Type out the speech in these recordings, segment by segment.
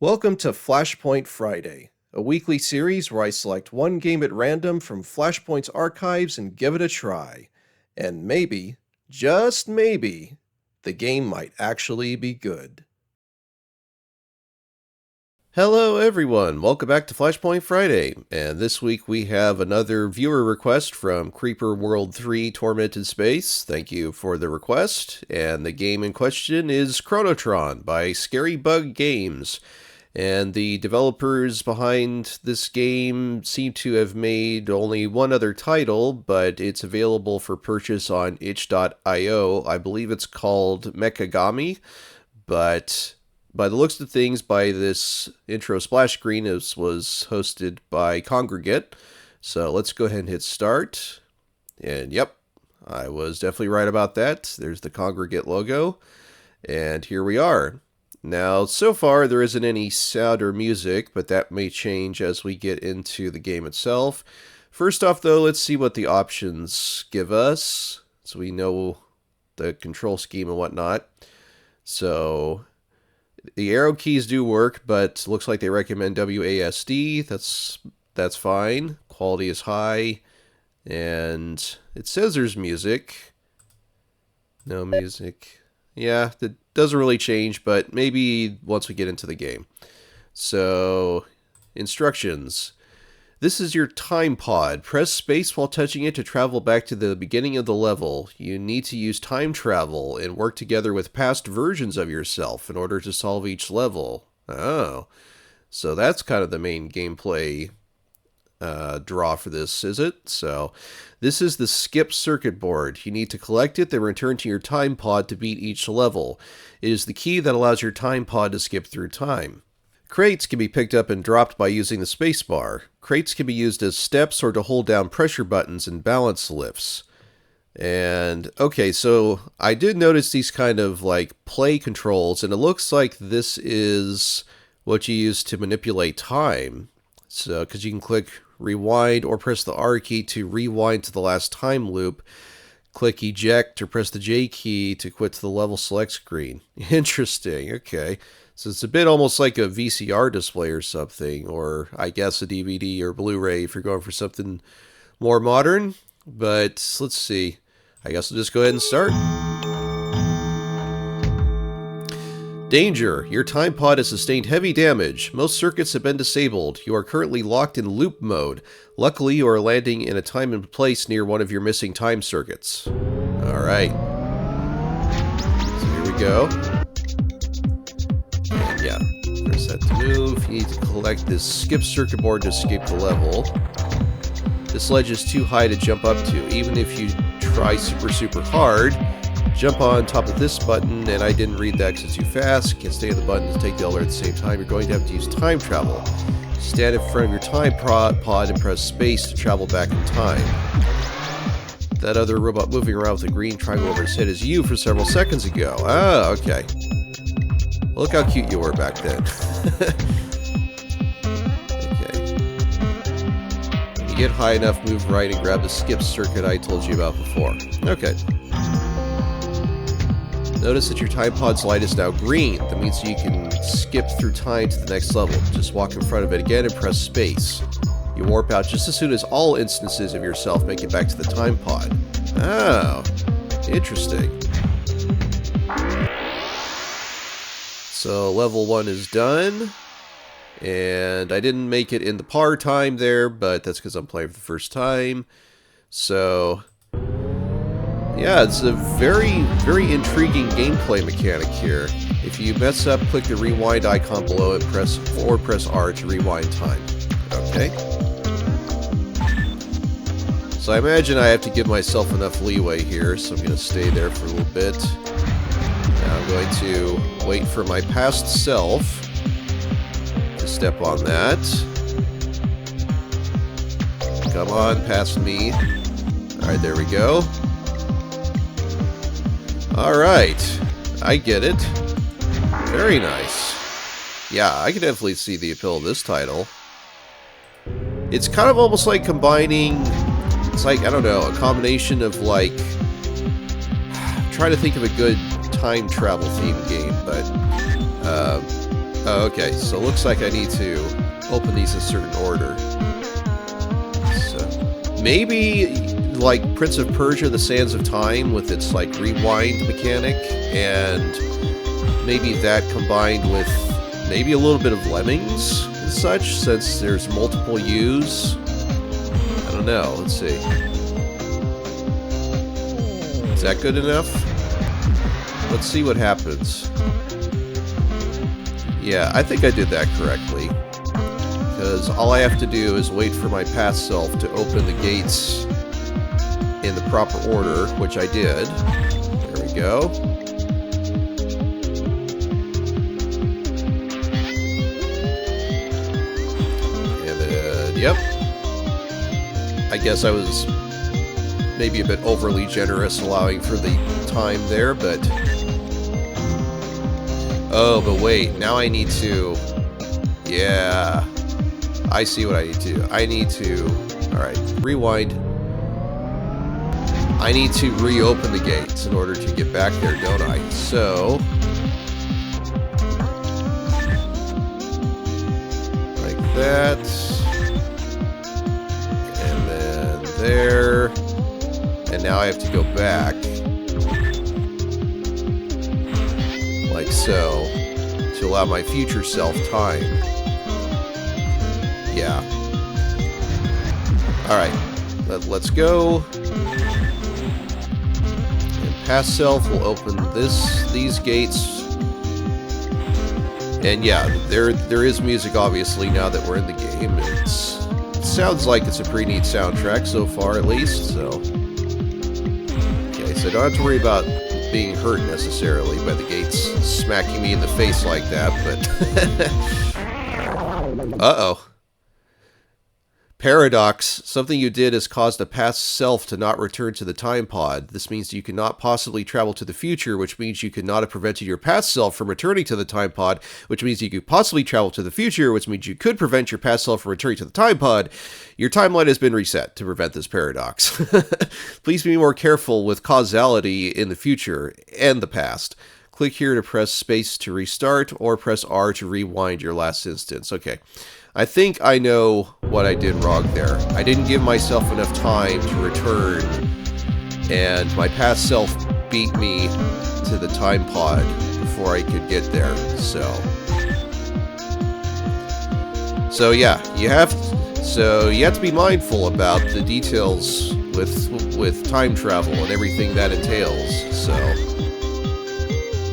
Welcome to Flashpoint Friday, a weekly series where I select one game at random from Flashpoint's archives and give it a try. And maybe, just maybe, the game might actually be good. Hello everyone, welcome back to Flashpoint Friday, and this week we have another viewer request from Creeper World 3 Tormented Space. Thank you for the request, and the game in question is Chronotron by Scary Bug Games. And the developers behind this game seem to have made only one other title, but it's available for purchase on itch.io. I believe it's called Mechagami, but by the looks of things, by this intro splash screen, it was hosted by Congregate. So let's go ahead and hit start. And yep, I was definitely right about that. There's the Congregate logo. And here we are. Now, so far, there isn't any sound or music, but that may change as we get into the game itself. First off, though, let's see what the options give us, so we know the control scheme and whatnot. So, the arrow keys do work, but looks like they recommend WASD. That's fine. Quality is high, and it says there's music. No music. Yeah, that doesn't really change, but maybe once we get into the game. So, instructions. This is your time pod. Press space while touching it to travel back to the beginning of the level. You need to use time travel and work together with past versions of yourself in order to solve each level. Oh, so that's kind of the main gameplay draw for this, is it? So, this is the skip circuit board. You need to collect it, then return to your time pod to beat each level. It is the key that allows your time pod to skip through time. Crates can be picked up and dropped by using the spacebar. Crates can be used as steps or to hold down pressure buttons and balance lifts. And, okay, so I did notice these kind of like play controls, and it looks like this is what you use to manipulate time. So, because you can click rewind or press the R key to rewind to the last time loop. Click eject or press the J key to quit to the level select screen. Interesting, okay. So it's a bit almost like a VCR display or something, or I guess a DVD or Blu-ray if you're going for something more modern. But let's see. I guess I'll just go ahead and start. Danger! Your time pod has sustained heavy damage. Most circuits have been disabled. You are currently locked in loop mode. Luckily, you are landing in a time and place near one of your missing time circuits. Alright. So here we go. And yeah, press that to move. You need to collect this skip circuit board to escape the level. This ledge is too high to jump up to. Even if you try super hard, jump on top of this button, and I didn't read that because it's too fast. Can't stay on the button to take the elevator at the same time. You're going to have to use time travel. Stand in front of your time pod and press space to travel back in time. That other robot moving around with a green triangle over his head is you for several seconds ago. Ah, okay. Look how cute you were back then. Okay. When you get high enough, move right and grab the skip circuit I told you about before. Okay. Notice that your time pod's light is now green. That means you can skip through time to the next level. Just walk in front of it again and press space. You warp out just as soon as all instances of yourself make it back to the time pod. Oh, interesting. So level 1 is done. And I didn't make it in the par time there, but that's because I'm playing for the first time. So yeah, it's a very intriguing gameplay mechanic here. If you mess up, click the rewind icon below it, press R to rewind time. Okay. So I imagine I have to give myself enough leeway here, so I'm going to stay there for a little bit. Now I'm going to wait for my past self to step on that. Come on, past me. Alright, there we go. Alright, I get it. Very nice. Yeah, I can definitely see the appeal of this title. It's kind of almost like combining, it's like, I don't know, a combination of like, I'm trying to think of a good time travel themed game, but Oh, okay, so it looks like I need to open these in a certain order. So maybe like Prince of Persia: The Sands of Time with its like rewind mechanic, and maybe that combined with maybe a little bit of Lemmings and such, since there's multiple U's. I don't know, let's see. Is that good enough? Let's see what happens. Yeah, I think I did that correctly. Because all I have to do is wait for my past self to open the gates in the proper order, which I did. There we go. And then, yep. I guess I was maybe a bit overly generous allowing for the time there, but... Oh, but wait, now I need to... Yeah... I see what I need to do. I need to... Alright, rewind. I need to reopen the gates in order to get back there, don't I? So... like that. And then there. And now I have to go back. Like so. To allow my future self time. Yeah. Alright. Let's go. And past self will open these gates. And yeah, there is music obviously now that we're in the game. It sounds like it's a pretty neat soundtrack so far at least, so. Okay, so I don't have to worry about being hurt necessarily by the gates smacking me in the face like that, but... Uh-oh. Paradox. Something you did has caused a past self to not return to the time pod. This means you cannot possibly travel to the future, which means you could not have prevented your past self from returning to the time pod, which means you could possibly travel to the future, which means you could prevent your past self from returning to the time pod. Your timeline has been reset to prevent this paradox. Please be more careful with causality in the future and the past. Click here to press space to restart, or press R to rewind your last instance. Okay. I think I know what I did wrong there. I didn't give myself enough time to return, and my past self beat me to the time pod before I could get there. So yeah, you have to be mindful about the details with time travel and everything that entails. So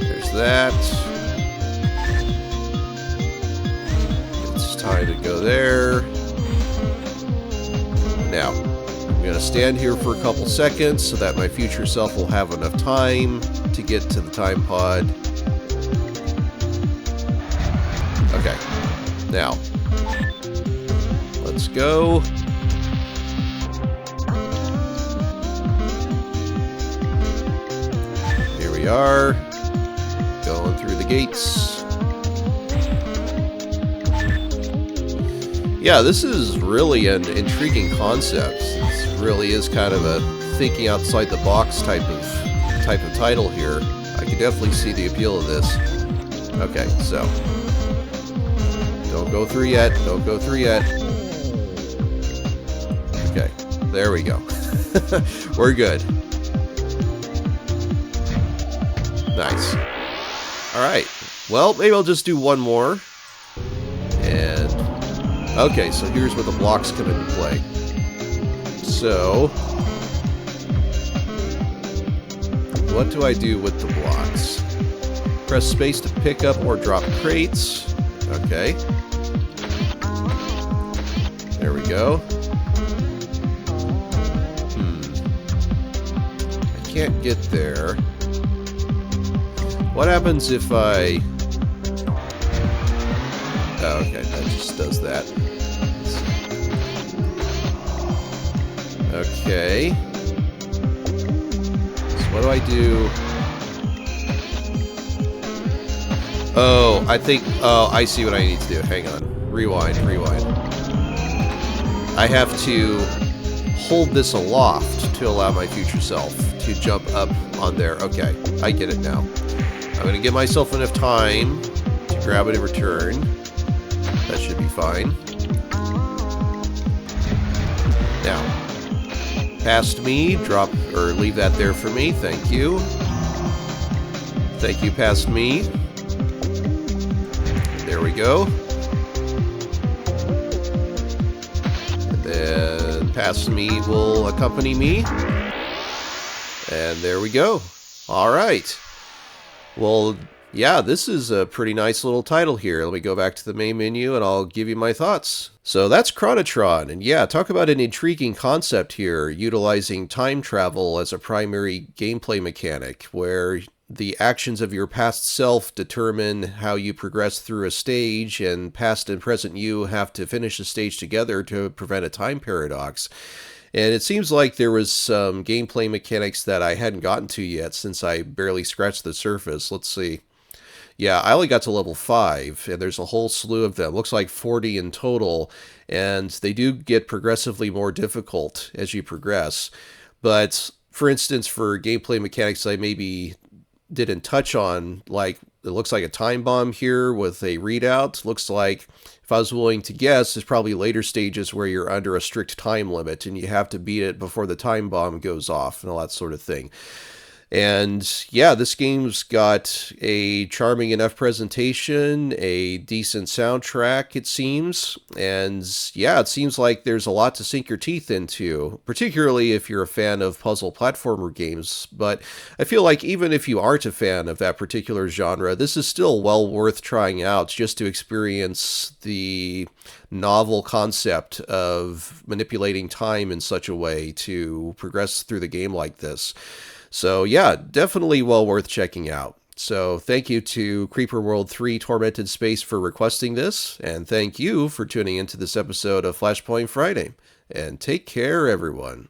there's that. Time to go there. Now, I'm going to stand here for a couple seconds so that my future self will have enough time to get to the time pod. Okay. Now, let's go. Here we are. Going through the gates. Yeah, this is really an intriguing concept. This really is kind of a thinking outside the box type of title here. I can definitely see the appeal of this. Okay, so don't go through yet. Don't go through yet. Okay, there we go. We're good. Nice. All right. Well, maybe I'll just do one more. And okay, so here's where the blocks come into play. So, what do I do with the blocks? Press space to pick up or drop crates. Okay. There we go. I can't get there. What happens if I... Oh, okay, that just does that. Okay. So what do I do? Oh, I see what I need to do. Hang on. Rewind. I have to hold this aloft to allow my future self to jump up on there. Okay, I get it now. I'm going to give myself enough time to grab it in return. That should be fine. Now, past me, drop or leave that there for me. Thank you. Thank you, past me. There we go. And then past me will accompany me. And there we go. All right. Well, yeah, this is a pretty nice little title here. Let me go back to the main menu and I'll give you my thoughts. So that's Chronotron, and yeah, talk about an intriguing concept here, utilizing time travel as a primary gameplay mechanic, where the actions of your past self determine how you progress through a stage, and past and present you have to finish the stage together to prevent a time paradox. And it seems like there was some gameplay mechanics that I hadn't gotten to yet since I barely scratched the surface. Let's see. Yeah, I only got to level 5, and there's a whole slew of them. Looks like 40 in total, and they do get progressively more difficult as you progress. But, for instance, for gameplay mechanics I maybe didn't touch on, like, it looks like a time bomb here with a readout. Looks like, if I was willing to guess, there's probably later stages where you're under a strict time limit, and you have to beat it before the time bomb goes off, and all that sort of thing. And yeah, this game's got a charming enough presentation, a decent soundtrack, it seems. And yeah, it seems like there's a lot to sink your teeth into, particularly if you're a fan of puzzle platformer games. But I feel like even if you aren't a fan of that particular genre, this is still well worth trying out just to experience the novel concept of manipulating time in such a way to progress through the game like this. So yeah, definitely well worth checking out. So thank you to Creeper World 3 Tormented Space for requesting this, and thank you for tuning into this episode of Flashpoint Friday. And take care, everyone.